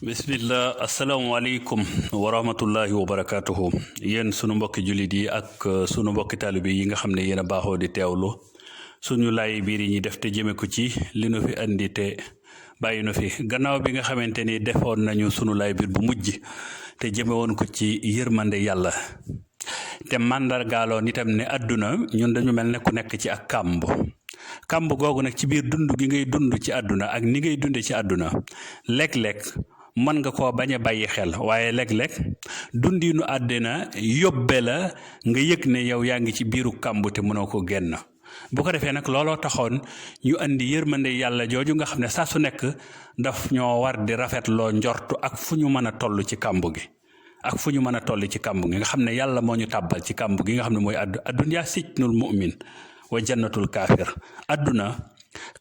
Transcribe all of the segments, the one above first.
bismillah asalaamaaleykum wa rahmatullahi wa barakaatuhu yéen sunu mbokki jullit yi ak sunu mbokki taalibe yi nga xam ne yéen a baaxoo di teewlu suñu laay biir yi ñuy def te jëme ko ci li nu fi andi te bàyyi nu fi gannaaw bi nga xamante ni defoon nañu sunu laay biir bu mujj te jëme woon ko ci yërmande yàlla te màndargaaloon itam ne àdduna ñun dañu mel ne ku nekk ci ak kàmb googu nag ci biir dund gi ngay dund ci àdduna ak ni ngay dunde ci àdduna léeg-léeg mën nga koo bañ a bàyyi xel waaye léeg-léeg dundinu àddina yóbbe la nga yëg ne yow yaa ngi ci biiru kàmb te mënoo ko génn bu ko defee nag looloo taxoon ñu andi yërmande yàlla jooju nga xam ne saa su nekk daf ñoo war di rafetloo njortu ak fu ñu mën a toll ci kàmb gi ak fu ñu mën a toll ci kàmb gi nga xam ne yàlla moo ñu tàbbal ci kàmb gi nga xam ne mooy addunyaa sijnul mu'min wa jannatul kaafir àdduna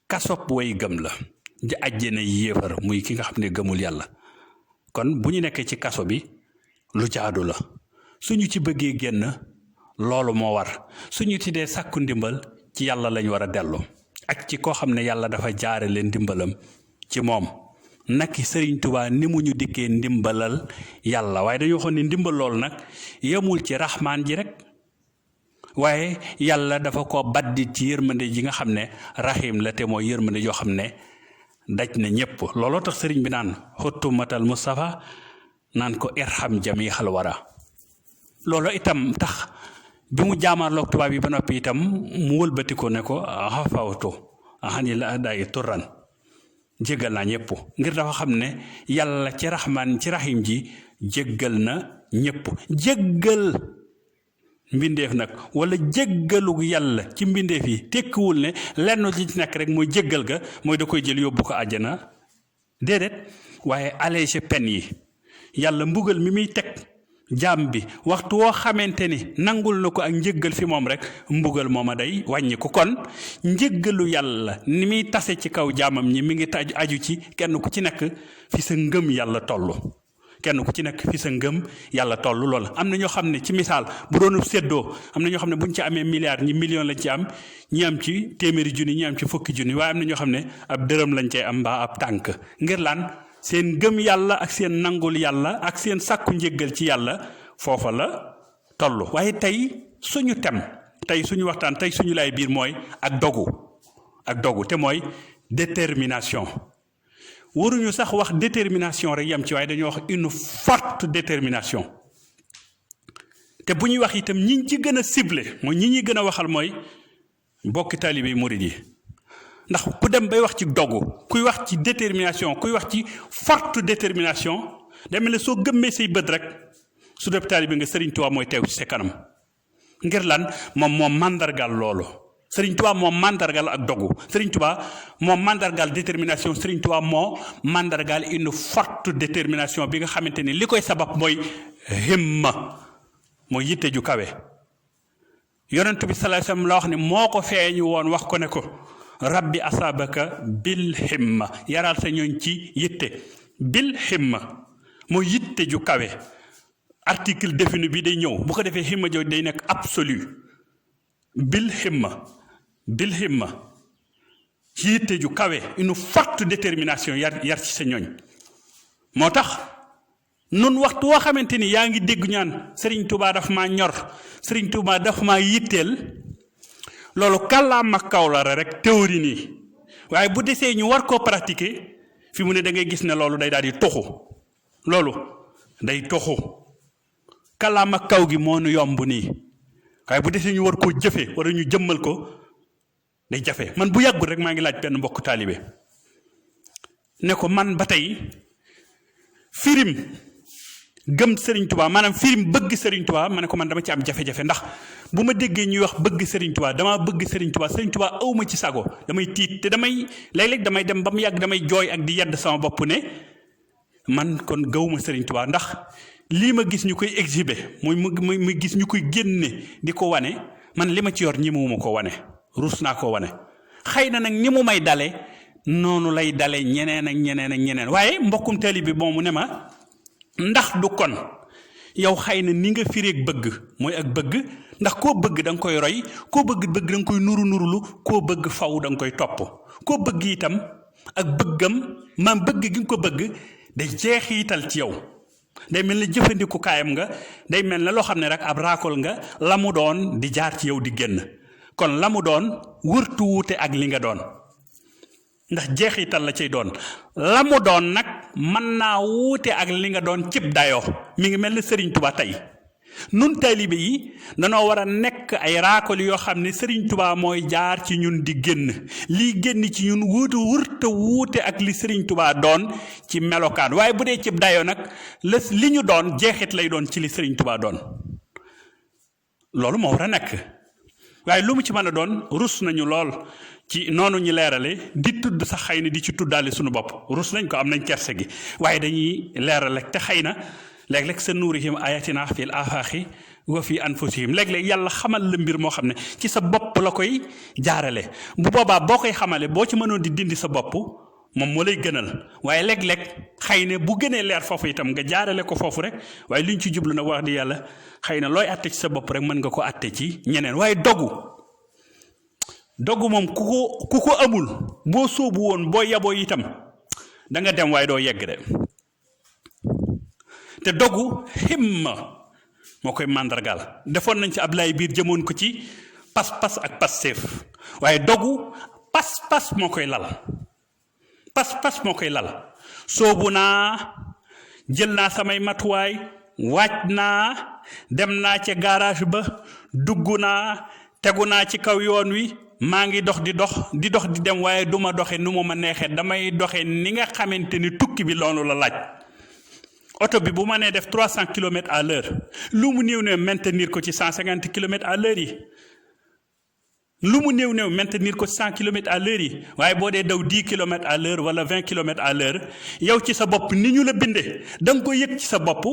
kasob way gëm la ji àjjana yéefar muy ki nga xam ne gëmul yàlla kon bu ñu nekkee ci kaso bi lu jaadu la suñu ci bëggee génn loolu moo war suñu ci dee sàkku ndimbal ci yàlla lañ war a dellu ak ci koo xam ne yàlla dafa jaare leen ndimbalam ci moom naki Sëriñ Tuubaa ni mu ñu dikkee ndimbalal yàlla waaye dañoo xam ne ndimbal loolu nag yemul ci raxmaan ji rek waaye yàlla dafa ko baddi ci yërmande ji nga xam ne rahim la te mooy yërmande yoo xam ne daj na ñépp looloo tax sëriñ bi naan xuttumatal Mustafa naan ko irham jamihal wara loolu itam tax bi mu jaamaarloog tubaab yi ba noppi itam mu wëlbati ko ne ko xafawtu xani la day turan jéggal naa ñépp ngir dafa xam ne yàlla ci raxmaan ci rahim ji jéggal na ñépp jéggal mbindeef nag wala jéggalu yàlla ci mbindeef yi tekkiwul ne lenn li ci nekk rek mooy jéggal ga mooy da koy jël yóbbu ko àjjana déedéet waaye allégé peine yi yàlla mbugal mi muy teg jaam bi waxtu woo xamante ni nangul na ko ak njéggal fi moom rek mbugal mooma day wàññi ko kon njéggalu yàlla ni muy tase ci kaw jaamam ñi mi ngi aju ci kenn ku ci nekk fi sa ngëm yàlla tollu kenn ku ci nekk fi sa ngëm yàlla toll lool am na ñoo xam ne ci misaal bu doonu séddoo am na ñoo xam ne buñ ci amee milliard ñi million lañ ci am ñi am ci téeméeri junni ñi am ci fukki junni waaye am na ñoo xam ne ab dërëm lañ cay am mbaa ab tànk ngir lan seen ngëm yàlla ak seen nangul yàlla ak seen sàkku njéggal ci yàlla foofa la toll waaye tey suñu tem tey suñu waxtaan tey suñu lay biir mooy ak dogu te mooy détermination waruñu sax wax détermination rek yam ci waaye dañoo wax une forte détermination te bu ñuy wax itam ñi ci gën a ciblé mooy ñi ñuy gën a waxal mooy bokki taalibe murid yi ndax ku dem bay wax ci dogu kuy wax ci détermination kuy wax ci forte détermination demel ne soo gëmmee say bët rek su dee taalibe nga Sëriñ Tuubaa mooy teew ci sa kanam ngir lan moom màndargal loolu Sëriñ Tuubaa moo màndargal ak dogu Sëriñ Tuubaa moo màndargal détermination Sëriñ Tuubaa moo màndargal une forte détermination bi nga xamante ni li koy sabab mooy himma mooy yitte ju kawe yonent bi sallallahu alayhi wasallam la wax ne moo ko feeñu woon wax ko ne ko rabbi asabaka bil himma yaral sa ñooñ ci yitte bil himma mooy yitte ju kawe article défini bi day ñëw bu ko defee himma jooju day nekk absolu bil himma ci yitte ju kawe une forte détermination yar ci sa ñooñ moo tax nun waxtu woo xamante ni yaa ngi dégg ñaan Sëriñ Tuubaa daf maa ñor Sëriñ Tuubaa daf maa yitteel loolu kàllaama kaw la rek théorie nii waaye bu desee ñu war koo pratiquer fi mu ne da ngay gis ne loolu day daal di toxu loolu day toxu kàllaama kaw gi moo nu yomb nii waaye bu desee ñu war koo jëfe wala ñu jëmmal ko day jafe man bu yàggul rek maa ngi laaj benn mbokk taalibe ne ko man ba tey firim gëm Sëriñ Tuubaa maanaam firim bëgg Sëriñ Tuubaa ma ne ko man dama ci am jafe-jafe ndax bu ma déggee ñuy wax bëgg Sëriñ Tuubaa damaa bëgg Sëriñ Tuubaa awma ci sago damay tiit te damay léeg-léeg damay dem ba mu yàgg damay jooy ak di yedd sama bopp ne man kon gawuma Sëriñ Tuubaa ndax lii ma gis ñu koy exhiber muy gis ñu koy génne di ko wane man li ma ci yor ñi mu ko wane ruus naa ko wane xëy na nag ni mu may dale noonu lay dale ñeneen waaye mbokkum taalibe bi moomu ne ma ndax du kon yow xëy na ni nga fireeg bëgg mooy ak bëgg ndax koo bëgg da nga koy roy koo bëgg da nga koy nurulu koo bëgg faw da nga koy topp koo bëgg itam ak bëggam maam bëgg gi nga ko bëgg day jeexital ci yow day mel ni jëfandiku kaayam nga day mel ne loo xam ne rek ab raakol nga la mu doon di jaar ci yow di génn kon la mu doon wërtu wuute ak li nga doon ndax jeexital la cay doon la mu doon nag mën naa wuute ak li nga doon cib dayoo mi ngi mel ne Serigne Touba tey nun taalibe yi danoo war a nekk ay raakol yoo xam ne Serigne Touba mooy jaar ci ñun di génn lii génn ci ñun wërta wuute ak li Serigne Touba doon ci melokaan waaye bu dee cib dayoo nag li ñu doon jeexit lay doon ci li Serigne Touba doon loolu moo war a nekk waaye lu mu ci mën a doon rus nañu lool ci noonu ñu leerale di tudd sax xëy na di ci tuddaale suñu bopp rus nañ ko am nañ kerse gi waaye dañuy leerale te xëy na léeg-léeg sa nuurihim ayatina fil afaaxi wa fi anfusihim léeg-léeg yàlla xamal la mbir moo xam ne ci sa bopp la koy jaarale bu boobaa boo koy xamale boo ci mënoon di dindi sa bopp moom moo lay gënal waaye léeg-léeg xëy na bu gënee leer foofu itam nga jaarale ko foofu rek waaye li ñu ci jublu nag wax di yàlla xëy na looy atte ci sa bopp rek mën nga ko atte ci ñeneen waaye dogu moom ku ko amul boo sóobu woon boo yaboo itam da nga dem waaye doo yegg de te dogu himma moo koy màndargaal defoon nañ ci Ablaye biir jëmoon ko ci pas-pas ak passeef waaye dogu pas-pas moo koy lal pas-pas moo koy lal sóobu naa jël naa samay matuwaay waaj naa dem naa ca garage ba dugg naa tegu naa ci kaw yoon wi maa ngi dox di dem waaye duma doxe nu ma neexee damay doxe ni nga xamante ni tukki bi loolu la laaj oto bi bu ma nee def 300 kilomètres à l'heure lu mu néew maintenir ko ci 150 kilomètres à l'heure yi lu mu néew maintenir ko ci 100 kilomètres à l'heure yi waaye boo dee daw 10 kilomètres à l'heure wala 20 kilomètres à l'heure yow ci sa bopp ni ñu la bindee da nga ko yëg ci sa bopp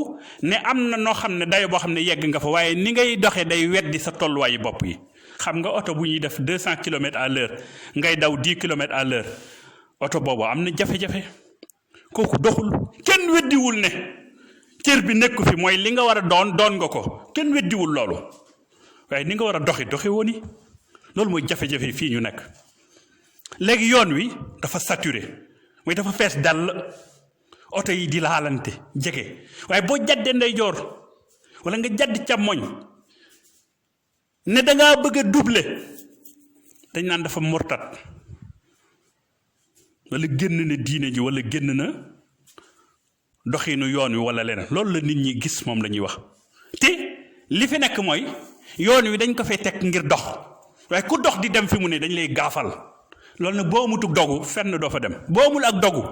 ne am na noo xam ne dayo boo xam ne yegg nga fa waaye ni ngay doxee day weddi sa tolluwaayu bopp yi xam nga oto bu ñuy def 200 kilomètres à l'heure ngay daw 10 kilomètres à l'heure oto boobu am na jafe-jafe kooku doxul kenn weddiwul ne cër bi nekku fi mooy li nga war a doon nga ko kenn weddiwul loolu waaye ni nga war a doxi wooni loolu mooy jafe-jafe fii ñu nekk léegi yoon wi dafa saturé mooy dafa fees dal oto yi di laalante jege waaye boo jàddee ndeyjoor wala nga jàdd càmmoñ ne dangaa bëgg a doubler dañ naan dafa murtat wala génn na diine ji wala génn na doxinu yoon wi wala leneen loolu la nit ñi gis moom la ñuy wax te li fi nekk mooy yoon wi dañ ko fay teg ngir dox waaye ku dox di dem fi mu ne dañ lay gaafal loolu nag boo amutug dogu fenn doo fa dem boo amul ak dogu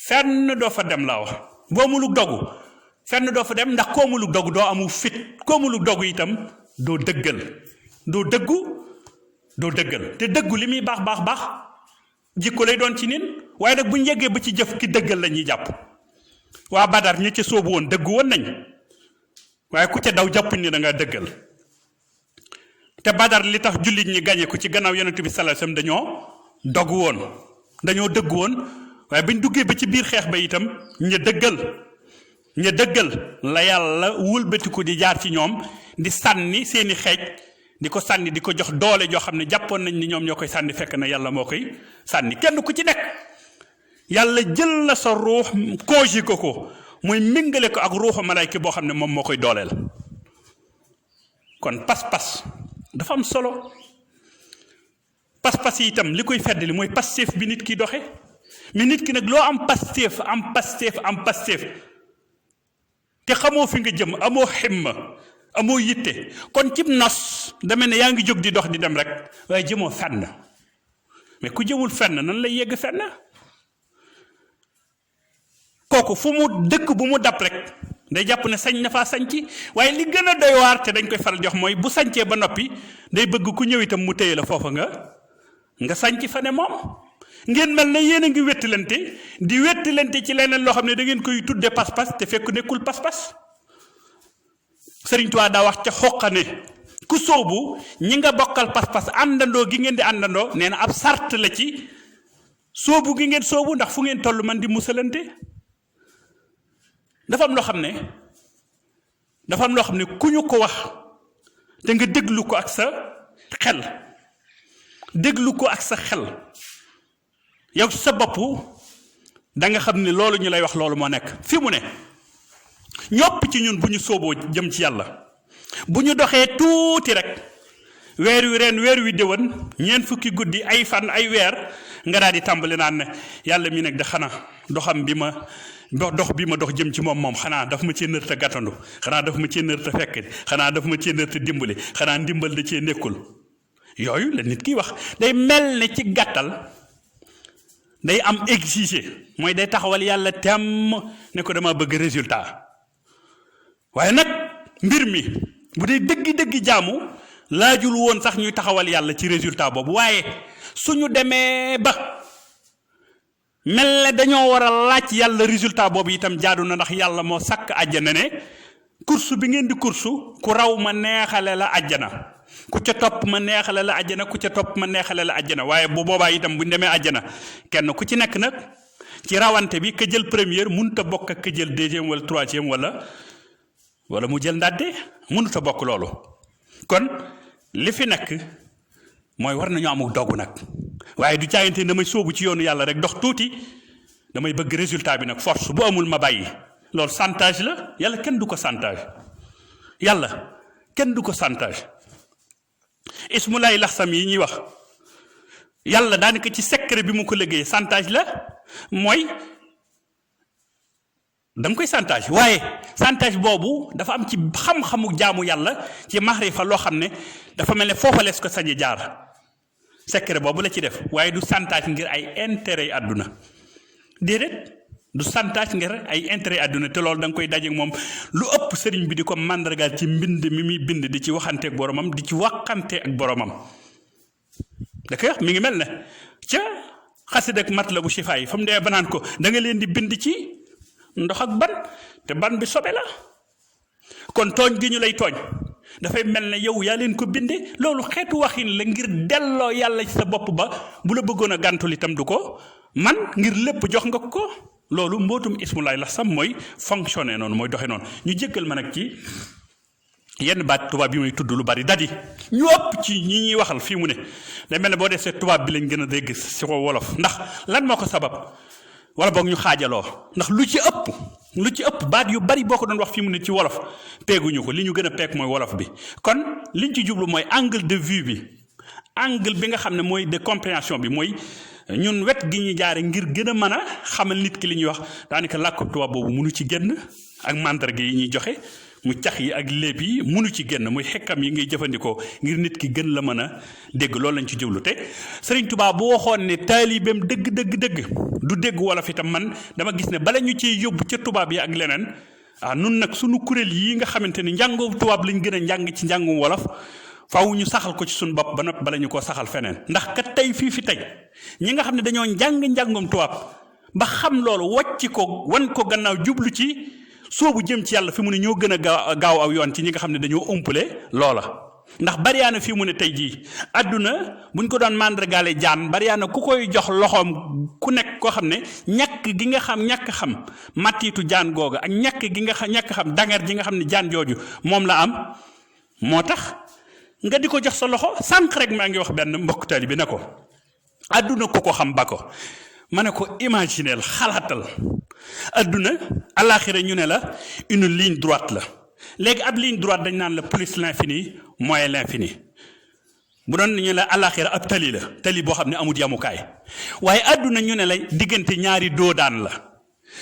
fenn doo fa dem laa wax boo amulug dogu fenn doo fa dem ndax koo amulug dogu doo amu fit koo amulug dogu itam doo dëggal te dëggu li muy baax jikko lay doon ci nit waaye nag bu ñu yeggee ba ci jëf ki dëggal la ñuy jàpp waa Badar ñi ca sóobu woon dëggu woon nañ waaye ku ca daw jàppuñ ni da ngaa dëggal te Badar li tax jullit ñi gañe ko ci gannaaw yonent bi sallallahu alayhi wasallam dañoo dëggu woon waaye bañ duggee ba ci biir xeex ba itam ña dëggal la yàlla wëlbatiku di jaar ci ñoom di sànni seeni xeej di ko sànni di ko jox doole joo xam ne jàppoon nañ ni ñoom ñoo koy sànni fekk na yàlla moo koy sànni kenn ku ci nekk yàlla jël la sa ruux conjugué ko muy méngale ko ak ruuxu malayka boo xam ne moom moo koy dooleel kon pas-pas dafa am solo pas-pas yi itam li koy feddali mooy pastéef bi nit ki doxe mais nit ki nag loo am pastéef te xamoo fi nga jëm amoo ximma amoo yitte kon cib nos deme ne yaa ngi jóg di dox di dem rek waaye jëmoo fenn mais ku jëmul fenn nan lay yegg fenn kooku fu mu dëkk bu mu dab rek day jàpp ne sañ na faa sañci waaye li gën a doy waar te dañ koy faral jox mooy bu sañcee ba noppi day bëgg ku ñëw itam mu téye la foofa nga sañci fa ne moom ngeen mel ne yéen a ngi wettilante ci leneen loo xam ne da ngeen koy tudde pas-pas te fekk nekkul pas-pas Sëriñ Tuubaa daa wax ca xoqane ku sóobu ñi nga bokkal pas-pas àndandoo gi ngeen di àndandoo nee na ab sart la ci sóobu gi ngeen sóobu ndax fu ngeen toll man di musalante dafa am loo xam ne ku ñu ko wax te nga déglu ko ak sa xel yow sa bopp da nga xam ne loolu ñu lay wax loolu moo nekk fi mu ne ñopp ci ñun bu ñu sooboo jëm ci yàlla bu ñu doxee tuuti rek weer wi ren weer wi déwén ñeent fukki guddi ay fan ay weer nga daal di tàmbali naan ne yàlla mi nag de xanaa doxam bi ma dox bi ma dox jëm ci moom xanaa daf ma cee nërta gàttandu xanaa daf ma cee nërta fekk xanaa daf ma cee nërta dimbali xanaa ndimbal da cee nekkul yooyu la nit kiy wax day mel ne ci gàttal day am exiger mooy day taxawal yàlla temm ne ko dama bëgg résultat waaye nag mbir mi bu dee dëggi jaamu laajul woon sax ñuy taxawal yàlla ci résultat boobu waaye suñu demee ba mel ne dañoo war a laaj yàlla résultat boobu itam jaadu na ndax yàlla moo sàkk àjjana ne course bi ngeen di course ku raw ma neexale la àjjana ku ca topp ma neexale la àjjana ku ca topp ma neexale la àjjana waaye bu boobaa itam buñ demee àjjana kenn ku ci nekk nag ci rawante bi ka jël première mënut a bokk ak ka jël deuxième wala troisième wala mu jël ndàdde mënut a bokk loolu kon li fi nekk mooy war nañu amul dogu nag waaye du caayante damay sóobu ci yoonu yàlla rek dox tuuti damay bëgg résultat bi nag force bu amul ma bàyyi loolu chantage la yàlla kenn du ko chantage yàlla kenn du ko chantage ismulaay laxsam yi ñuy wax yàlla daanaka ci secret bi mu ko liggéey chantage la mooy da nga koy chantage waaye chantage boobu dafa am ci xam-xamu jaamu yàlla ci maxrifa loo xam ne dafa mel ne foofa lees ko sañi jaar secret boobu la ci def waaye du chantage ngir ay intérêt yi àdduna déedéet du chantage ngir ay intérêt yi àdduna te loolu da nga koy dajeek moom lu ëpp sëriñ bi di ko màndargaal ci mbind mi muy bind di ci waxanteek boromam di ci waxante ak boromam da koy wax mi ngi mel ne ca xasida ak Matlabu Chifa yi fa mu dee ba naan ko da nga leen di bind ci ndox ak ban te ban bi sobe la kon tooñ gi ñu lay tooñ dafay mel ne yow yaa leen ko binde loolu xeetu waxin la ngir delloo yàlla ci sa bopp ba bu la bëggoon a gàntul itam du ko man ngir lépp jox nga ko loolu mbootum ismulaay la sam mooy fonctionner noonu mooy doxe noonu ñu jéggal ma nag ci yenn baat tubaab yi may tudd lu bari dadi ñu ëpp ci ñi ñuy waxal fii mu ne day mel ne boo desee tubaab bi lañ gën a dégg si ko wolof ndax lan moo ko sabab wala boog ñu xaajaloo ndax lu ci ëpp baat yu bari boo ko doon wax fii mu ne ci wolof peeguñu ko li ñu gën a peeg mooy wolof bi kon liñ ci jublu mooy angle de vue bi angle bi nga xam ne mooy de compréhension bi mooy ñun wet gi ñu jaare ngir gën a mën a xamal nit ki li ñuy wax daanaka làkku tubaab boobu mënu ci génn ak mandarga yi ñuy joxe mu cax yi ak léeb yi mënu ci génn muy xekkam yi ngay jëfandikoo ngir nit ki gën la mën a dégg loolu lañ ci jublu te Sëriñ Tuubaa bu waxoon ne taalibeem dëgg du dégg wolof itam man dama gis ne bala ñu ciy yóbbu ca tubaab yi ak leneen nun nag sunu kuréel yi nga xamante ni njàngu tubaab lañ gën a njàng ci njàngum wolof faaw ñu saxal ko ci suñu bopp ba noppi bala ñu koo saxal feneen ndax kat tey fii tey ñi nga xam ne dañoo njàngum tubaab ba xam loolu wàcc ko wan ko gannaaw jublu ci soobu jëm ci yàlla fi mu ne ñoo gën a gaaw aw yoon ci ñi nga xam ne dañoo umpule loola ndax bariyaana fii mu ne tey jii àdduna buñ ko doon màndargaale jaan bariyaana ku koy jox loxoom ku nekk koo xam ne ñàkk xam mattiitu jaan googa ak ñàkk xam dangar ji nga xam ne jaan jooju moom la am moo tax nga di ko jox sa loxo sànq rek maa ngi wax benn mbokk taalibe bi ne ko àdduna ku ko xam ba ko ma ne ko imagineel xalaatal adduna alaxira ñu ne la une ligne droite la léegi ab ligne droite dañ naan la plus l'infini moins l'infini bu doon ñu la alaxira ab tali la tali boo xam ne amul yamukaay waaye adduna ñu ne la diggante ñaari doodaan la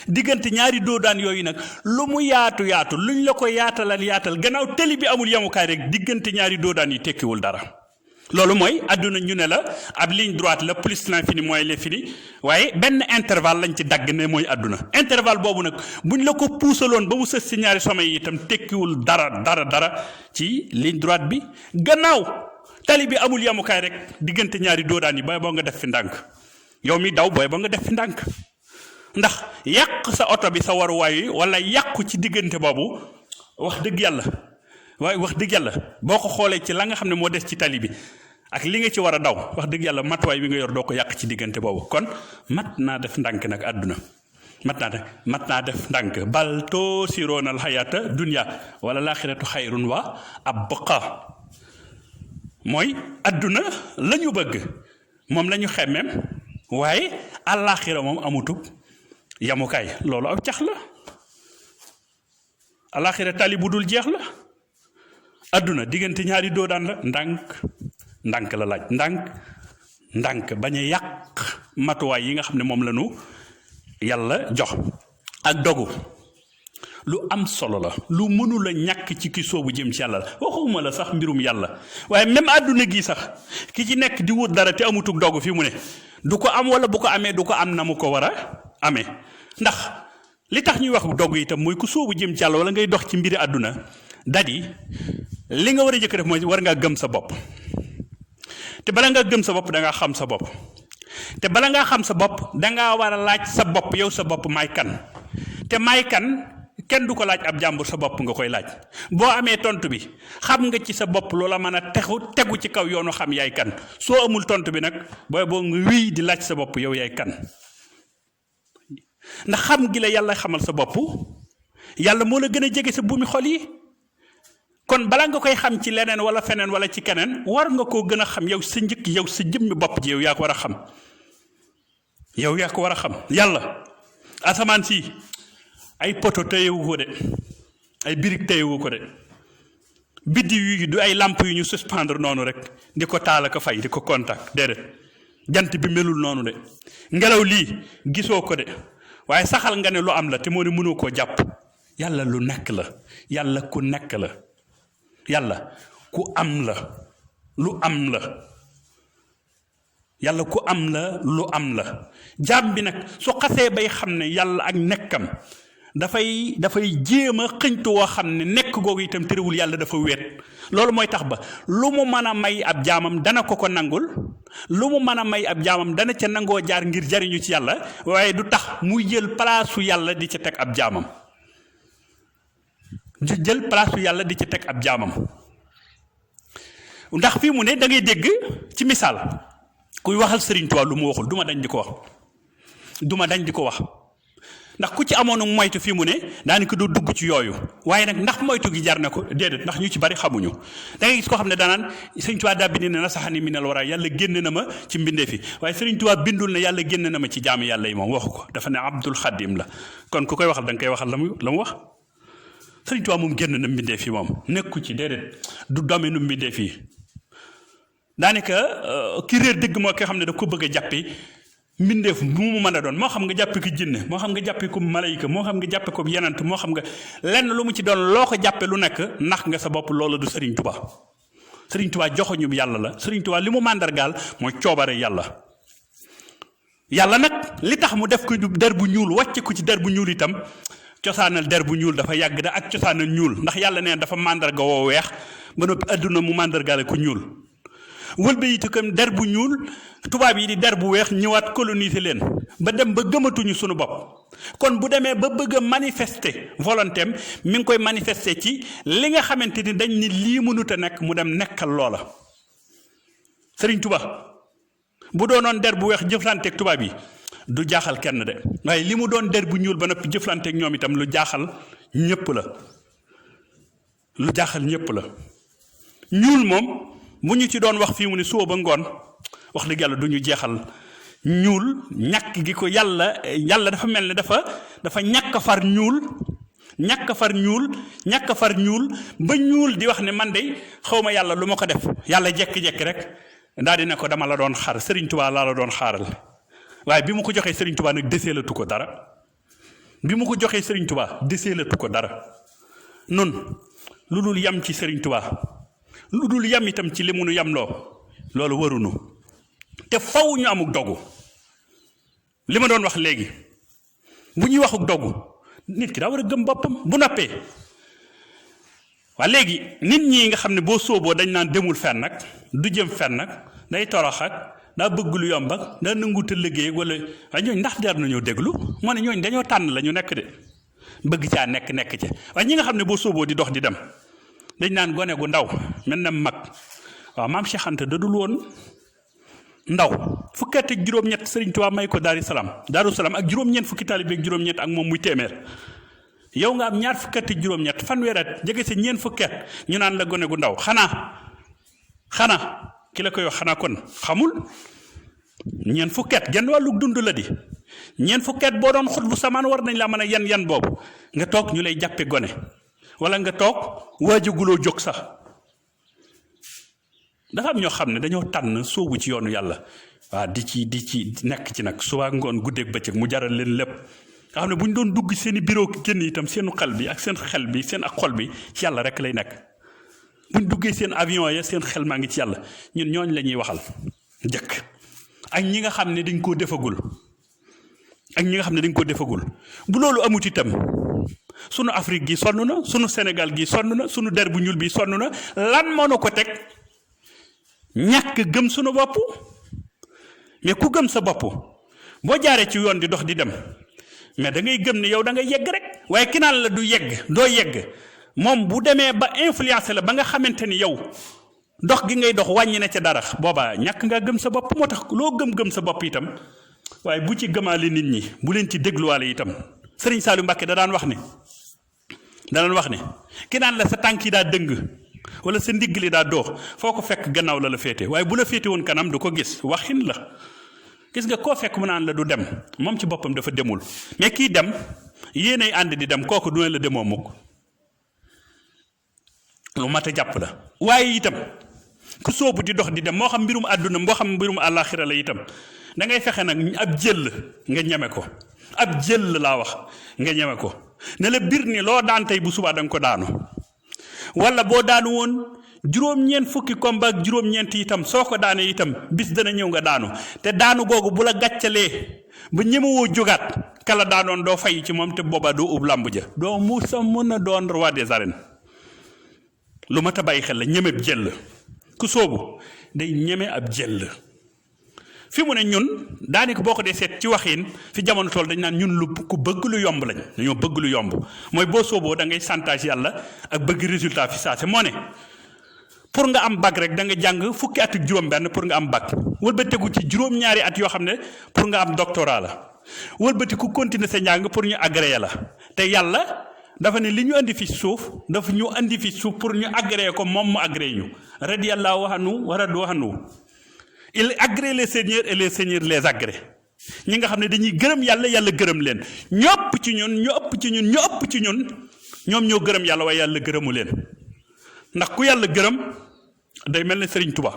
diggante ñaari doodaan yooyu nag lu mu yaatu luñ la ko yaatal gannaaw tali bi amul yamukaay rek diggante ñaari doodaan yi tekkiwul dara loolu mooy adduna ñu ne la ab ligne droite la plus l'infini moins l'infini waaye benn intervalle lañ ci dagg ne mooy adduna intervalle boobu nag buñ la ko puusaloon ba mu sës ci ñaari sommet yi itam tekkiwul dara ci ligne droite bi gannaaw tali bi amul yamukaay rek diggante ñaari doodaan yi booy boo nga def fi ndànk yow mi daw booy boo nga def fi ndànk ndax yàq sa oto bi sa waruwaay yi wala yàqu ci diggante boobu wax dëgg yàlla boo ko xoolee ci la nga xam ne moo des ci tali bi ak li nga ci war a daw wax dëgg yàlla matuwaay bi nga yor doo ko yàq ci diggante boobu kon mat naa def ndànk nag àdduna mat naa def ndànk bal tuusiruuna al-hayaata dunya wala laaxiratu xayrun wa abqaa mooy àdduna la ñu bëgg moom la ñu xemmeem waaye àllaaxira moom yamukaay loolu aw cax la alaxira tali bu dul jeex la adduna diggante ñaari doodaan la ndànk la laaj ndànk bañ a yàq matuwaay yi nga xam ne moom la ñu yàlla jox ak dogu lu am solo la lu mënula ñàkk ci ki soobu jëm ci yàlla la waxuma la sax mbirum yàlla waaye même àdduna gi sax ki ci nekk di wut dara te amutug dogu fi mu ne du ko am wala bu ko amee du ko am na mu ko war a amee ndax li tax ñuy wax dogu itam mooy ku soobu jëm ci yàlla wala ngay dox ci mbiri àdduna dadi li nga war a jëkk def mooy war ngaa gëm sa bopp te bala ngaa gëm sa bopp da ngaa xam sa bopp te bala ngaa xam sa bopp da ngaa war a laaj sa bopp yow sa bopp may kan te may kan kenn du ko laaj ab jàmbur sa bopp nga koy laaj boo amee tontu bi xam nga ci sa bopp loola mën a tegu ci kaw yoonu xam yaay kan soo amul tontu bi nag boo nga wéy di laaj sa bopp yow yaay kan ndax xam gi la yàlla xamal sa bopp yàlla moo la gën a jege sa buumi xol yi kon bala nga koy xam ci leneen wala feneen wala ci keneen war nga koo gën a xam yow sa njëkk yow sa jëmmi bopp ji yow yaa ko war a xam yow yaa ko war a xam yàlla asamaan si ay poto téyewu ko de ay birig téyewu ko de biddi yu du ay lamp yu ñu suspendre noonu rek di ko taal ak fay di ko contact déedéet jant bi melul noonu de ngelaw lii gisoo ko de waaye saxal nga ne lu am la te moo ne mënoo koo jàpp yàlla lu nekk la yàlla ku nekk la yàlla ku am la lu am la yàlla ku am la lu am la jaam bi nag su xasee bay xam ne yàlla ak nekkam dafay jéem a xëñtu woo xam ne nekk googu itam terewul yàlla dafa wéet loolu mooy tax ba lu mu mën a may ab jaamam dana ko nangul lu mu mën a may ab jaamam dana ca nangoo jaar ngir jariñu ci yàlla waaye du tax muy jël palaasu yàlla di ca teg ab jaamam yàlla di ca teg ab jaamam ndax fii mu ne da ngay dégg ci misaal kuy waxal Sëriñ Tuubaa lu mu waxul duma dañ di ko wax ndax ku ci amoon moytu fii mu ne daanaka du dugg ci yooyu waaye nag ndax moytu gi jar na ko déedéet ndax ñu ci bari xamuñu da ngay gis koo xam ne danaan Sëriñ Tuubaa daa bind ne na saxani minal wara yàlla génn na ma ci mbindee fi waaye Sëriñ Tuubaa bindul ne yàlla génn na ma ci jaamu yàlla yi moom waxu ko dafa ne Abdul Xadim la kon ku koy waxal da nga koy waxal la mu wax Sëriñ Tuubaa moom génn na mbindee fi moom nekku ci déedéet du domaine mbindee fii daanaka ki réer dëgg moo ko xam ne da ko bëgg a jàppi mbindeef bu mu mën a doon moo xam nga jàppe ko jinne moo xam nga jàppe ko malayka moo xam nga jàppe ko yenant moo xam nga lenn lu mu ci doon loo ko jàppe lu nekk nax nga sa bopp loola du Sëriñ Tuubaa Sëriñ Tuubaa joxoñu yàlla la Sëriñ Tuubaa li mu màndargaal mooy coobare yàlla nag li tax mu def ko der bu ñuul wàcce ko ci der bu ñuul itam cosaanal der bu ñuul dafa yàgg da ak cosaanal ñuul ndax yàlla neen dafa màndarga woo weex ba noppi àdduna mu màndargaale ko ñuul wëlba yitu comme der bu ñuul tubaab yi di der bu weex ñëwaat coloniser leen ba dem ba gëmatuñu sunu bopp kon bu demee ba bëgg a manifester volonté am mi ngi koy manifester ci li nga xamante ni dañ ni lii mënut a nekk mu dem nekkal loola Sëriñ Tuubaa bu doonoon der bu weex jëflanteeg tubaab yi du jaaxal kenn de waaye li mu doon der bu ñuul ba noppi jëflanteeg ñoom itam lu jaaxal ñépp la ñuul moom bu ñu ci doon wax fii mu ne suba ba ngoon wax dëgg yàlla du ñu jeexal ñuul ñàkk gi ko yàlla dafa mel ne dafa ñàkk far ñuul ba ñuul di wax ne man de xawma yàlla lu ma ko def yàlla jekki-jekki rek daal di ne ko dama la doon xaar Sëriñ Tuubaa laa la doon xaaral waaye bi mu ko joxee Sëriñ Tuubaa nag deseelatu ko dara nun lu dul yam ci Sëriñ Tuubaa lu dul yam itam ci li mu nu yamloo loolu warunu te faw ñu amuk dogu li ma doon wax léegi bu ñuy waxuk dogu nit ki daa war a gëm boppam bu noppee waa léegi nit ñi nga xam ne boo sóoboo dañ naan demul fenn nag du jëm fenn nag day torox ak daa bëgg lu yomb ak daa nanguta liggéey wala waaye ñooñ ndax jar nañoo déglu moo ne ñooñ dañoo tànn la ñu nekk de bëgg caa nekk ca waaye ñi nga xam ne boo sóoboo di dox di dem dañ naan gone gu ndaw mel na mag waaw maam Cheikh Anta da dul woon ndaw fukki at ak juróom-ñett Sëriñ Tuubaa may ko Daaru Salaam ak juróom-ñeent fukki taalibe ak juróom-ñett ak moom muy téeméer yow nga am ñaar fukki at ak juróom-ñett fanweeri at jege si ñeent fukki at ñu naan la gone gu ndaw xanaa ki la koy wax xanaa kon xamul ñeent fukki at genn wàllu dund la di ñeent fukki at boo doon xutbu samaan war nañ laa mën a yan boobu nga toog ñu lay jàppe gone wala nga toog waajaguloo jóg sax dafa am ñoo xam ne dañoo tànn soobu ci yoonu yàlla waaw di ci nekk ci nag suba ngoon guddeeg bëccëg mu jaral leen lépp nga xam ne bu ñu doon dugg seen i bureau génn itam seenu xel bi ak seen xel bi seen ak xol bi ci yàlla rek lay nekk bu ñu duggee seen avion ya seen xel maa ngi ci yàlla ñun ñooñ la ñuy waxal njëkk ak ñi nga xam ne dañ koo defagul bu loolu amut itam sunu Afrique gi sonn na sunu Sénégal gi sonn na sunu der bu ñuul bi sonn na lan moo nu ko teg ñàkk gëm sunu bopp mais ku gëm sa bopp boo jaaree ci yoon di dox di dem mais da ngay gëm ne yow da ngay yegg rek waaye ki naan la du yegg doo yegg moom bu demee ba influencé la ba nga xamante ni yow dox gi ngay dox wàññi na ca dara boobaa ñàkk nga gëm sa bopp moo tax loo gëm sa bopp itam waaye bu ci gëmaale nit ñi bu leen ci dégluwaale itam Sëriñ Saliou Mbacké da daan wax ne ki naan la sa tànk yi daa dëng wala sa ndigg li daa doox foo ko fekk gannaaw la féete waaye bu la féete woon kanam du ko gis waxin la gis nga koo fekk mu naan la du dem moom ci boppam dafa demul mais kii dem yéenay ànd di dem kooku du ne la demoo mukk lu mat a jàpp la waaye itam ku soobu di dox di dem moo xam mbirum àdduna moo xam mbirum àllaaxira la itam da ngay fexe nag ab jël nga ñeme ko ab jël laa wax nga ñeme ko ne la bir ni loo daan tey bu subaa da nga ko daanu wala boo daanu woon juróom-ñeent fukki combat ak juróom-ñeent itam soo ko daanee itam bis dana ñëw nga daanu te daanu googu bu la gàccalee ba ñemewoo jógaat kala daanoon doo fay ci moom te boobaa doo ub làmb ja doo mu sa mën a doon roi des arènes lu mat a bàyyi xel la ñeme ab jël ku soobu day ñeme ab jël fi mu ne ñun daanaka boo ko dee seet ci waxin fi jamono tool dañ naan ñun lu ku bëgg lu yomb lañ dañoo bëgg lu yomb mooy boo sooboo da ngay santage yàlla ak bëgg résultat fi saa si moo ne pour nga am bac rek da nga jàng fukki at ak juróom-benn pour nga am bac wëlbatiku ci juróom-ñaari at yoo xam ne pour nga am doctorat la wëlbatiku continuer sa njàng pour ñu agréé la te yàlla dafa ne li ñu andi fi suuf dafa ñu andi fi suuf pour ñu agréé ko moom mu agréé ñu radiyallahu anhu wa radu anhu il agrée les seigneurs et les seigneurs les agrée ñi nga xam ne dañuy gërëm yàlla yàlla gërëm leen ñu ëpp ci ñun ñoom ñoo gërëm yàlla waaye yàlla gërëmu leen ndax ku yàlla gërëm day mel ne Serigne Touba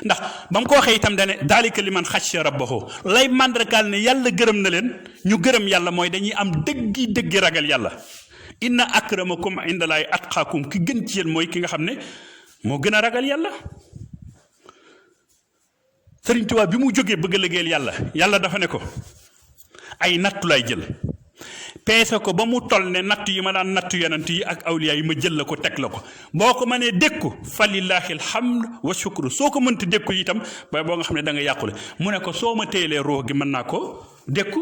ndax ba mu ko waxee itam dane daalika liman xashiya rabbahu lay màndargaal ne yàlla gërëm na leen ñu gërëm yàlla mooy dañuy am dëggi ragal yàlla inna akramakum indallaahi atqaakum ki gën ci yéen mooy ki nga xam ne moo gën a ragal yàlla Sëriñ Tuubaa bi mu jógee bëgg a liggéeyal yàlla dafa ne ko ay nattu lay jël peese ko ba mu toll ne natt yi ma daan nattu yonent yi ak awliya yi ma jël la ko teg la ko boo ko mënee dékku fa lillaahi alhamd wa shukru soo ko mënti dékku itam ba boo nga xam ne da nga yàqule mu ne ko soo ma téyelee ruux gi mën naa ko dékku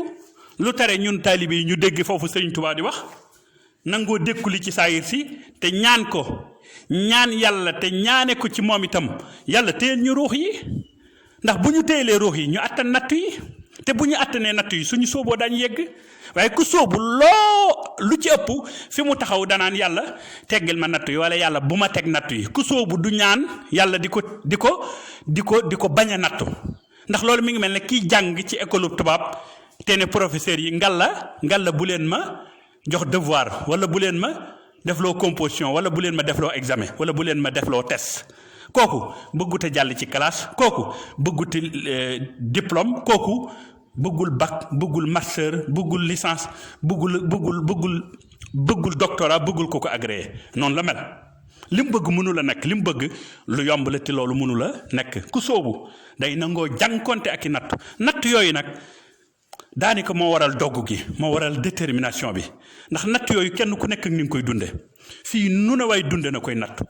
lu tere ñun taalibe yi ñu dégg foofu Sëriñ Tuubaa di wax nangoo dékku li ci saayir si te ñaan yàlla te ñaane ko ci moom itam yàlla téyel ñu ruux yi ndax bu ñu téyelee ruux yi ñu attan natt yi te bu ñu attanee natt yi suñu sooboo daañu yegg waaye ku soobu lu ci ëpp fi mu taxaw danaan yàlla teggil ma natt yi wala yàlla bu ma teg natt yi ku soobu du ñaan yàlla di ko bañ a nattu ndax loolu mi ngi mel ne kiy jàng ci école tubaab te ne professeur yi ngalla bu leen ma jox devoir wala bu leen ma defloo composition wala bu leen ma defloo examen wala bu leen ma defloo test kooku bëggut a jàll ci classe kooku bëggut diplôme kooku bëggul bac bëggul master bëggul licence bëggul doctorat bëggul ko agréé noonu la mel li mu bëgg mënu la nekk li mu bëgg lu yomb la te loolu mënu la nekk ku soobu day nangoo jànkonte ak i natt yooyu nag daanaka moo waral dogg gi moo waral détermination bi ndax natt yooyu kenn ku nekk ak ni nga koy dunde fii nu ne waay dunde na koy natt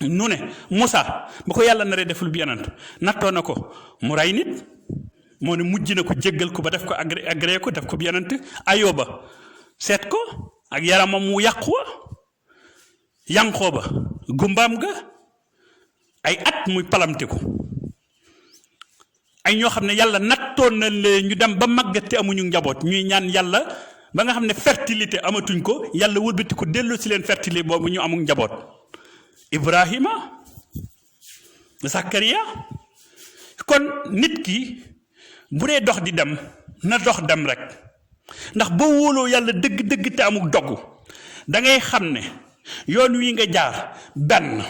nu ne Moussa ba ko yàlla naree deful bi yenant nattoo na ko mu rey nit moo ne mujj na ko jéggal ko ba def ko agréé ko def ko bi yenant Ayoba seet ko ak yaramam mu yàqu wa Yankooba gumbaam ga ay at muy palamte ko ay ñoo xam ne yàlla nattoon na leen ñu dem ba màggat te amuñu njaboot ñuy ñaan yàlla ba nga xam ne fertilité amatuñ ko yàlla wëlbati ko delloo si leen fertilité boobu ñu amul njaboot Ibrahima Zakariya kon nit ki bu dee dox di dem na dox dem rek ndax boo wóoloo yàlla dëgg-dëgg te amul dogu da ngay xam ne yoon wi nga jaar benn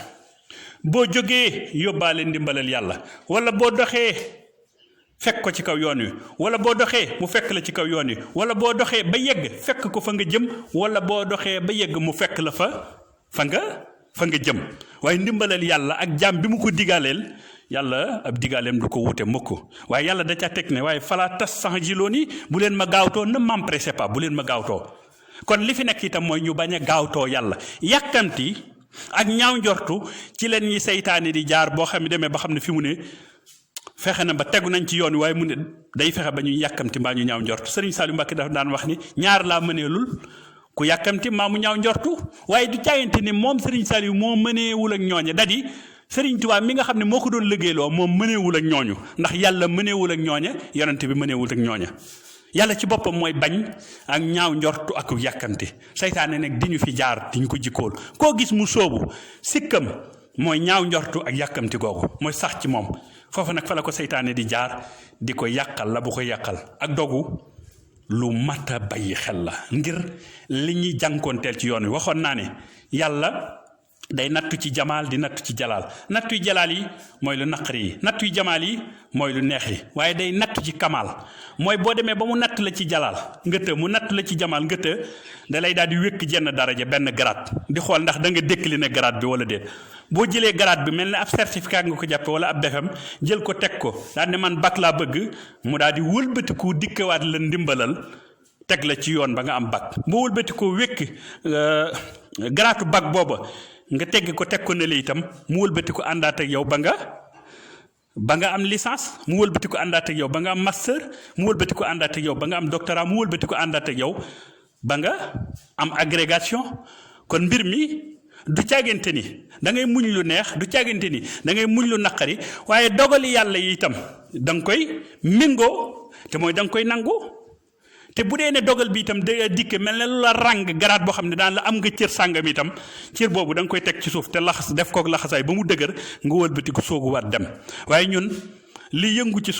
boo jógee yóbbaale ndimbalal yàlla wala boo doxee fekk ko ci kaw yoon wi wala boo doxee mu fekk la ci kaw yoon wi wala boo doxee ba yegg fekk ko fa nga jëm wala boo doxee ba yegg mu fekk la fa nga jëm waaye ndimbalal yàlla ak jaam bi mu ko digaaleel yàlla ab digaaleem du ko wute mukk waaye yàlla da ca teg ne waaye fala tastanjilooni bu leen ma gaawtoo ne m'empressez pas bu leen ma gaawtoo kon li fi nekk itam mooy ñu bañ a gaawtoo yàlla yàkkanti ak ñaaw njortu ci leen ñi seytaane di jaar boo xam ne demee ba xam ne fi mu ne fexe na ba tegu nañ ci yoon waaye mu ne day fexe ba ñuy yàkkamti mbaa ñu ñaaw njortu Sëriñ Saliou Mbacké dafa daan wax ni ñaar laa mëneelul ku yàkkamti mbaa mu ñaaw njortu waaye du caayante ni moom Sëriñ Saliou moo mëneewul ak ñooñe dadi Sëriñ Tuubaa mi nga xam ne moo ko doon liggéeyloo moom mëneewul ak ñooñu ndax yàlla mëneewul ak ñooña yonent bi mëneewul ak ñooña yàlla ci boppam mooy bañ ak ñaaw njortu ak yàkkamti seytaane nag di ñu fi jaar di ñu ko jikkool koo gis mu sóobu sikkam mooy ñaaw njortu ak yàkkamti googu mooy sax ci moom foofu nag fa la ko seytaane di jaar di ko yàqal la bu ko yàqal ak dogu lu mat a bàyyi xel la ngir li ñuy jànkoonteel ci yoon wi waxoon naa ne yàlla day nattu ci jamaal di nattu ci jalaal nattu yu jalaal yi mooy lu naqari yi nattu yu jamaal yi mooy lu neex yi waaye day nattu ci kamaal mooy boo demee ba mu natt la ci jalaal ngëtë mu natt la ci jamaal ngëtë da lay daal di wékk jenn daraja benn grade di xool ndax da nga décliner grade bi wala déet boo jëlee grade bi mel ne ab certificat nga ko jàppe wala ab BFEM jël ko teg ko daal ne man bac laa bëgg mu daal di wëlbatiku dikkawaat la ndimbalal teg la ci yoon ba nga am bac boo wëlbatikoo wékk grade bac booba nga tegg ko teg ko ne la itam mu wëlbati ko àndaat ak yow ba nga am licence mu wëlbati ko àndaat ak yow ba nga am master mu wëlbati ko àndaat ak yow ba nga am doctorat mu wëlbati ko àndaat ak yow ba nga am agrégation kon mbir mi du caagante ni da ngay muñ lu neex du caagante ni da ngay muñ lu naqari waaye dogali yàlla yi itam da nga koy méngoo te mooy da nga koy nangu te bu dee ne dogal bi itam da dikke mel ne lu la ràng garaat boo xam ne daan la am nga cër sàngam itam cër boobu da nga koy teg ci suuf te laxas def kook laxasaay ba mu dëgër nga wëlbati ko sooguwaat dem waaye ñun li yëngu ci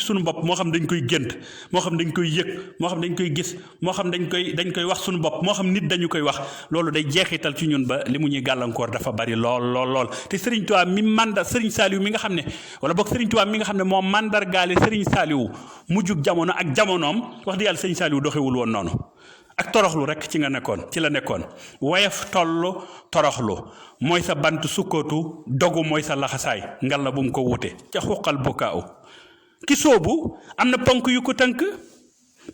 sunu bopp moo xam dañ koy gént moo xam dañ koy yëg moo xam dañ koy gis moo xam dañ koy wax sunu bopp moo xam nit dañu koy wax loolu day jeexital ci ñun ba li mu ñuy gàllankoor dafa bari lool te Serigne Touba Serigne Saliou mi nga xam ne wala boog Serigne Touba mi nga xam ne moo mandargaale Serigne Saliou mujjug jamono ak jamonoom wax dëgg yàlla Serigne Saliou doxewul woon noonu ak toroxlu rek ci la nekkoon wayaf tollu toroxlu mooy sa bant sukkootu dogu mooy sa laxasaay ngal la bu mu ko wute ca xuqal bukaaw ki soobu am na ponk yu ko tënk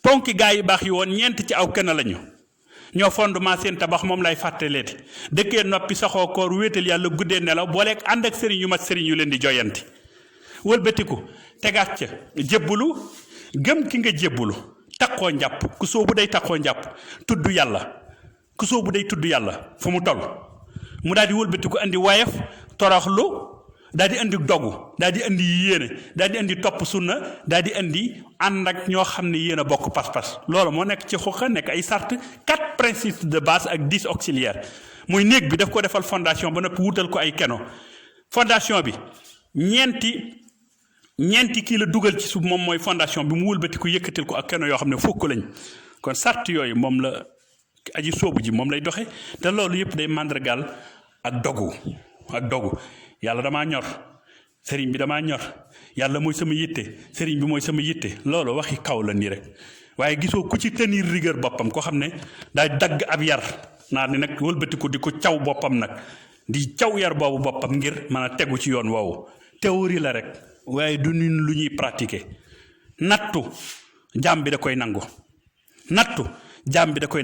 ponki gaa yi baax yi woon ñeent ci aw kenn lañu ñoo fondement seen tabax moom lay fàttaleeti dëkkee noppi saxoo koor wéetal yàlla guddee nelaw booleeg ànd ak sëriñ yu mat sëriñ yu leen di joyanti wëlbatiku tegaat ca jébbulu gëm ki nga jébbulu takkoo njàpp ku soobu day takkoo njàpp tudd yàlla ku soobu day tudd yàlla fu mu toll mu daal di wëlbatiku andi wayaf toroxlu daal di andi dogu daal di andi yéene daal di andi topp sunna daal di andi ànd ak ñoo xam ne yéen a bokk pas-pas loolu moo nekk ci xuqa nekk ay sart 4 principes de base ak 10 auxiliaires muy néeg bi daf ko defal fondation ba noppi wutal ko ay keno fondation bi ñeenti kii la dugal ci suuf moom mooy fondation bi mu wëlbati ko yëkkatil ko ak keno yoo xam ne fukk lañ kon sart yooyu moom la aji soobu ji moom lay doxe te loolu yëpp day màndargaal ak dogu yàlla damaa ñor sëriñ bi damaa ñor yàlla mooy sama yitte sëriñ bi mooy sama yitte loolu waxi kaw la nii rek waaye gisoo ku ci tenir rigueur boppam koo xam ne daa dagg ab yar naa ni nag wëlbatiku di ko caw boppam nag di caw yar boobu boppam ngir mën a tegu ci yoon woowu théorie la rek waaye du ñun lu ñuy pratiquer nattu jaam bi da koy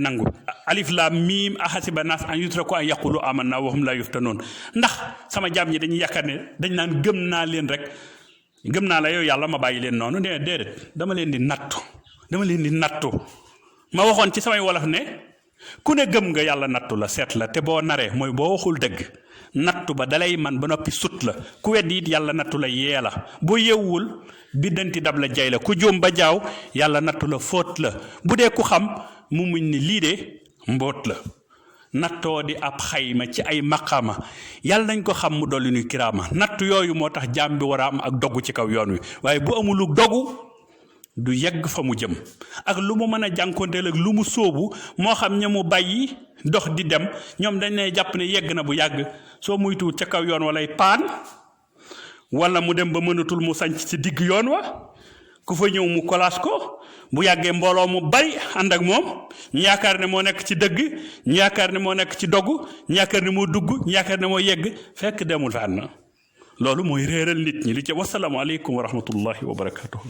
nangu alif laam miim ahasiba naas an yutraku an yaqulu amanna wa hum la yuftanoon ndax sama jaam ñi dañuy yaakaar ne dañ naan gëm naa leen rek gëm naa la yow yàlla ma bàyyi leen noonu déedéet dama leen di nattu ma waxoon ci samay wolof ne ku ne gëm nga yàlla nattu la seet la te boo naree mooy boo waxul dëgg nattu ba dalay man ba noppi sut la ku weddi it yàlla nattu la yee la boo yewwul biddanti dab la jay la ku jóom ba jaaw yàlla nattu la fóot la bu dee ku xam mu muñ ni lii de mbóot la nattoo di ab xayma ci ay maqama yàlla nañ ko xam mu dolli ñu kiraama natt yooyu moo tax jaam bi war a am ak dogu ci kaw yoon wi waaye bu amulu dogu du yegg fa mu jëm ak lu mu mën a jànkonteel ak lu mu sóobu moo xam ña mu bàyyi dox di dem ñoom dañ ne jàpp ne yegg na bu yàgg soo muytu ca kaw yoon walay paan wala mu dem ba mënatul mu sanc ci digg yoon wa ku fa ñëw mu kolaas ko bu yàggee mbooloo mu bari ànd ak moom ñu yaakaar ne moo nekk ci dëgg ñu yaakaar ne moo nekk ci dogu ñu yaakaar ne moo dugg ñu yaakaar ne moo yegg fekk demul fenn loolu mooy réeral nit ñi li ci wasalaamu aleykum wa rahmatullahi wa barakatuhu